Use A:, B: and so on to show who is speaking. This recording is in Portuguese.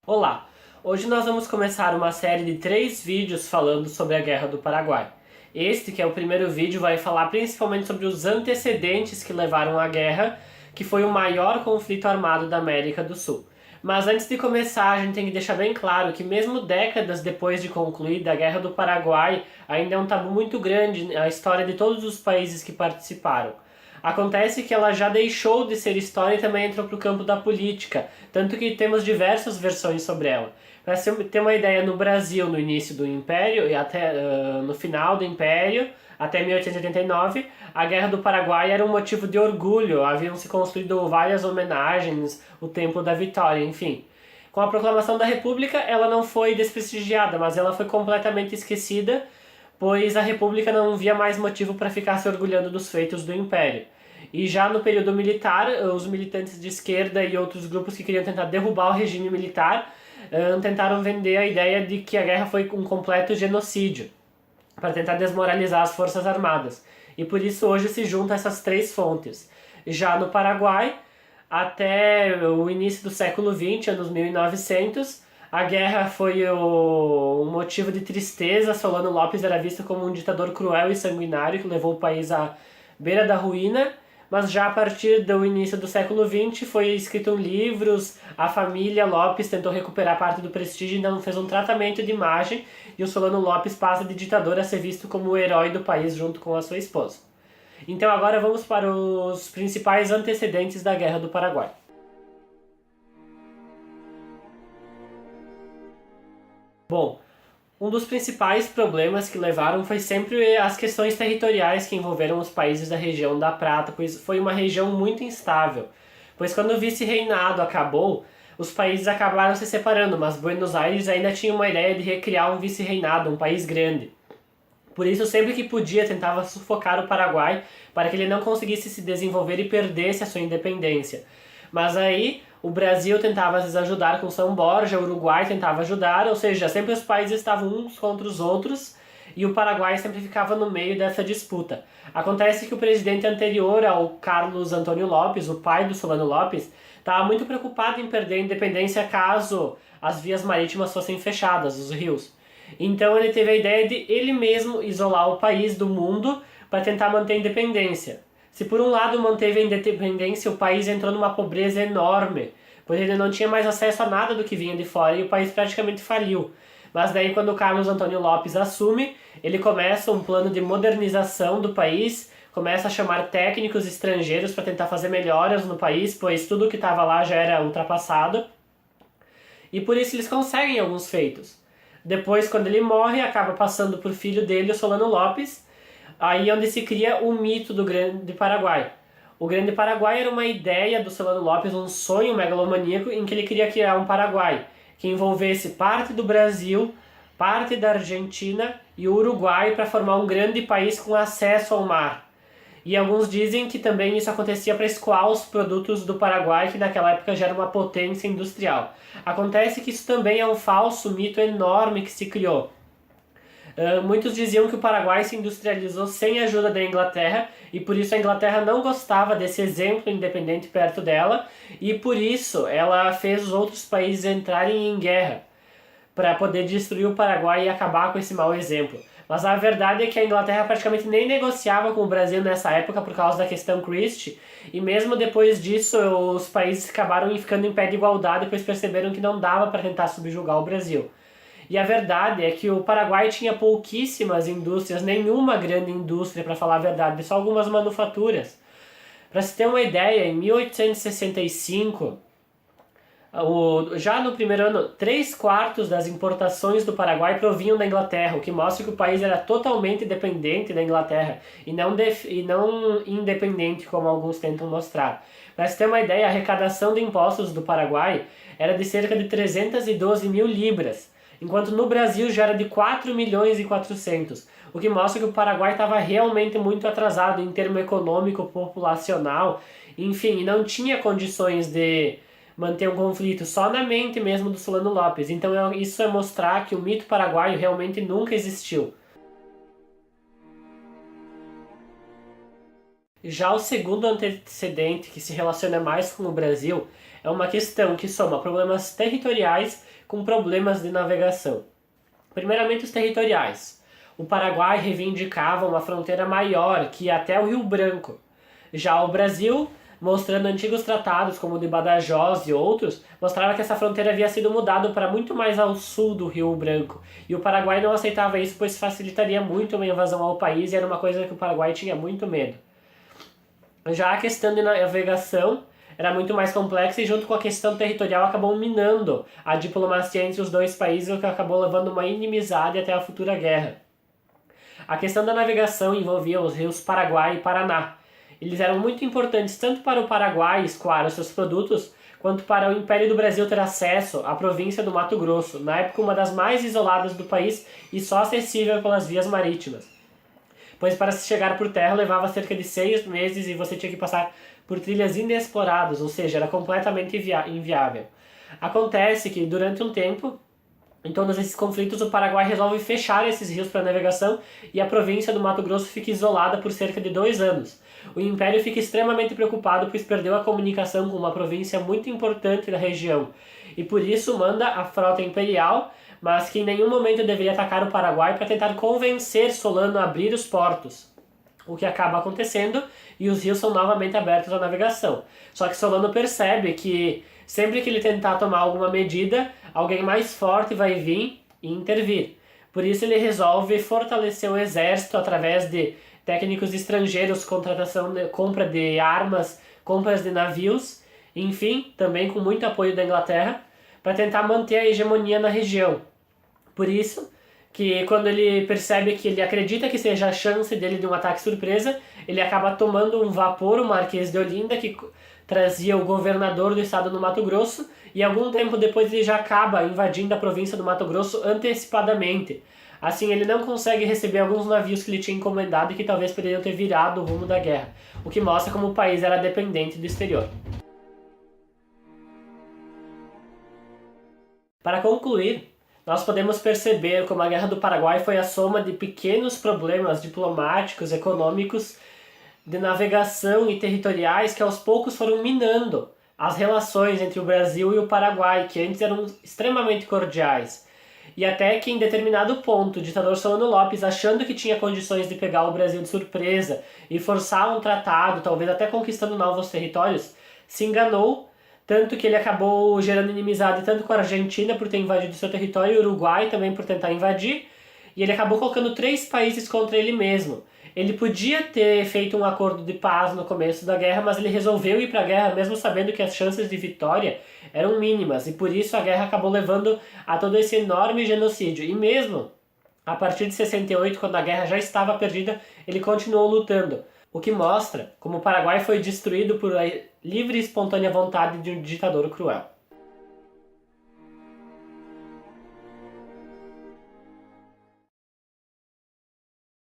A: Olá! Hoje nós vamos começar uma série de 3 vídeos falando sobre a Guerra do Paraguai. Este, que é o primeiro vídeo, vai falar principalmente sobre os antecedentes que levaram à guerra, que foi o maior conflito armado da América do Sul. Mas antes de começar, a gente tem que deixar bem claro que mesmo décadas depois de concluída, a Guerra do Paraguai ainda é um tabu muito grande na história de todos os países que participaram. Acontece que ela já deixou de ser história e também entrou para o campo da política, tanto que temos diversas versões sobre ela. Para ter uma ideia, no Brasil, no início do Império e até no final do Império, até 1889, a Guerra do Paraguai era um motivo de orgulho, haviam se construído várias homenagens, o Templo da Vitória, enfim. Com a proclamação da República, ela não foi desprestigiada, mas ela foi completamente esquecida, pois a República não via mais motivo para ficar se orgulhando dos feitos do Império. E já no período militar, os militantes de esquerda e outros grupos que queriam tentar derrubar o regime militar tentaram vender a ideia de que a guerra foi um completo genocídio, para tentar desmoralizar as forças armadas. E por isso hoje se juntam essas 3 fontes. Já no Paraguai, até o início do século XX, anos 1900, a guerra foi um motivo de tristeza. Solano Lopes era visto como um ditador cruel e sanguinário que levou o país à beira da ruína, mas já a partir do início do século XX foi escrito livros, a família Lopes tentou recuperar parte do prestígio e ainda não fez um tratamento de imagem, e o Solano Lopes passa de ditador a ser visto como o herói do país junto com a sua esposa. Então agora vamos para os principais antecedentes da Guerra do Paraguai. Bom, um dos principais problemas que levaram foi sempre as questões territoriais que envolveram os países da região da Prata, pois foi uma região muito instável. Pois quando o vice-reinado acabou, os países acabaram se separando, mas Buenos Aires ainda tinha uma ideia de recriar um vice-reinado, um país grande. Por isso, sempre que podia, tentava sufocar o Paraguai para que ele não conseguisse se desenvolver e perdesse a sua independência. Mas aí o Brasil tentava às vezes ajudar com São Borja, o Uruguai tentava ajudar, ou seja, sempre os países estavam uns contra os outros e o Paraguai sempre ficava no meio dessa disputa. Acontece que o presidente anterior ao Carlos Antônio Lopes, o pai do Solano Lopes, estava muito preocupado em perder a independência caso as vias marítimas fossem fechadas, os rios. Então ele teve a ideia de ele mesmo isolar o país do mundo para tentar manter a independência. Se por um lado manteve a independência, o país entrou numa pobreza enorme, pois ele não tinha mais acesso a nada do que vinha de fora e o país praticamente faliu. Mas daí quando o Carlos Antônio Lopes assume, ele começa um plano de modernização do país, começa a chamar técnicos estrangeiros para tentar fazer melhoras no país, pois tudo que estava lá já era ultrapassado. E por isso eles conseguem alguns feitos. Depois, quando ele morre, acaba passando por filho dele, o Solano Lopes, aí onde se cria o mito do Grande Paraguai. O Grande Paraguai era uma ideia do Solano Lopes, um sonho megalomaníaco em que ele queria criar um Paraguai que envolvesse parte do Brasil, parte da Argentina e o Uruguai para formar um grande país com acesso ao mar. E alguns dizem que também isso acontecia para escoar os produtos do Paraguai, que naquela época já era uma potência industrial. Acontece que isso também é um falso mito enorme que se criou. Muitos diziam que o Paraguai se industrializou sem a ajuda da Inglaterra e por isso a Inglaterra não gostava desse exemplo independente perto dela e por isso ela fez os outros países entrarem em guerra para poder destruir o Paraguai e acabar com esse mau exemplo. Mas a verdade é que a Inglaterra praticamente nem negociava com o Brasil nessa época por causa da questão Christie, e mesmo depois disso os países acabaram ficando em pé de igualdade, pois perceberam que não dava para tentar subjugar o Brasil. E a verdade é que o Paraguai tinha pouquíssimas indústrias, nenhuma grande indústria, para falar a verdade, só algumas manufaturas. Para se ter uma ideia, em 1865... já no primeiro ano, 3/4 das importações do Paraguai provinham da Inglaterra, o que mostra que o país era totalmente dependente da Inglaterra e não independente, como alguns tentam mostrar. Para se ter uma ideia, a arrecadação de impostos do Paraguai era de cerca de 312 mil libras, enquanto no Brasil já era de 4 milhões e 400, o que mostra que o Paraguai estava realmente muito atrasado em termo econômico, populacional, enfim, e não tinha condições de manter um conflito só na mente mesmo do Solano Lopes. Então isso é mostrar que o mito paraguaio realmente nunca existiu. Já o segundo antecedente, que se relaciona mais com o Brasil, é uma questão que soma problemas territoriais com problemas de navegação. Primeiramente, os territoriais. O Paraguai reivindicava uma fronteira maior, que ia até o Rio Branco. Já o Brasil, mostrando antigos tratados como o de Badajoz e outros, mostrava que essa fronteira havia sido mudada para muito mais ao sul do Rio Branco. E o Paraguai não aceitava isso, pois facilitaria muito uma invasão ao país e era uma coisa que o Paraguai tinha muito medo. Já a questão de navegação era muito mais complexa e junto com a questão territorial acabou minando a diplomacia entre os dois países, o que acabou levando uma inimizade até a futura guerra. A questão da navegação envolvia os rios Paraguai e Paraná. Eles eram muito importantes tanto para o Paraguai escoar os seus produtos, quanto para o Império do Brasil ter acesso à província do Mato Grosso, na época uma das mais isoladas do país e só acessível pelas vias marítimas. Pois para se chegar por terra levava cerca de 6 meses e você tinha que passar por trilhas inexploradas, ou seja, era completamente inviável. Acontece que durante um tempo, em todos esses conflitos, o Paraguai resolve fechar esses rios para navegação e a província do Mato Grosso fica isolada por cerca de 2 anos. O Império fica extremamente preocupado, pois perdeu a comunicação com uma província muito importante da região, e por isso manda a frota imperial, mas que em nenhum momento deveria atacar o Paraguai para tentar convencer Solano a abrir os portos. O que acaba acontecendo e os rios são novamente abertos à navegação. Só que Solano percebe que sempre que ele tentar tomar alguma medida, alguém mais forte vai vir e intervir. Por isso ele resolve fortalecer o exército através de técnicos estrangeiros, compra de armas, compras de navios, enfim, também com muito apoio da Inglaterra, para tentar manter a hegemonia na região. Por isso que quando ele percebe que ele acredita que seja a chance dele de um ataque surpresa, ele acaba tomando um vapor, o Marquês de Olinda, que trazia o governador do estado do Mato Grosso, e algum tempo depois ele já acaba invadindo a província do Mato Grosso antecipadamente. Assim, ele não consegue receber alguns navios que ele tinha encomendado e que talvez poderiam ter virado o rumo da guerra, o que mostra como o país era dependente do exterior. Para concluir, nós podemos perceber como a Guerra do Paraguai foi a soma de pequenos problemas diplomáticos, econômicos, de navegação e territoriais que aos poucos foram minando as relações entre o Brasil e o Paraguai, que antes eram extremamente cordiais. E até que em determinado ponto, o ditador Solano Lopes, achando que tinha condições de pegar o Brasil de surpresa e forçar um tratado, talvez até conquistando novos territórios, se enganou, tanto que ele acabou gerando inimizade tanto com a Argentina por ter invadido seu território e o Uruguai também por tentar invadir, e ele acabou colocando 3 países contra ele mesmo. Ele podia ter feito um acordo de paz no começo da guerra, mas ele resolveu ir para a guerra mesmo sabendo que as chances de vitória eram mínimas, e por isso a guerra acabou levando a todo esse enorme genocídio. E mesmo a partir de 68, quando a guerra já estava perdida, ele continuou lutando, o que mostra como o Paraguai foi destruído por livre e espontânea vontade de um ditador cruel.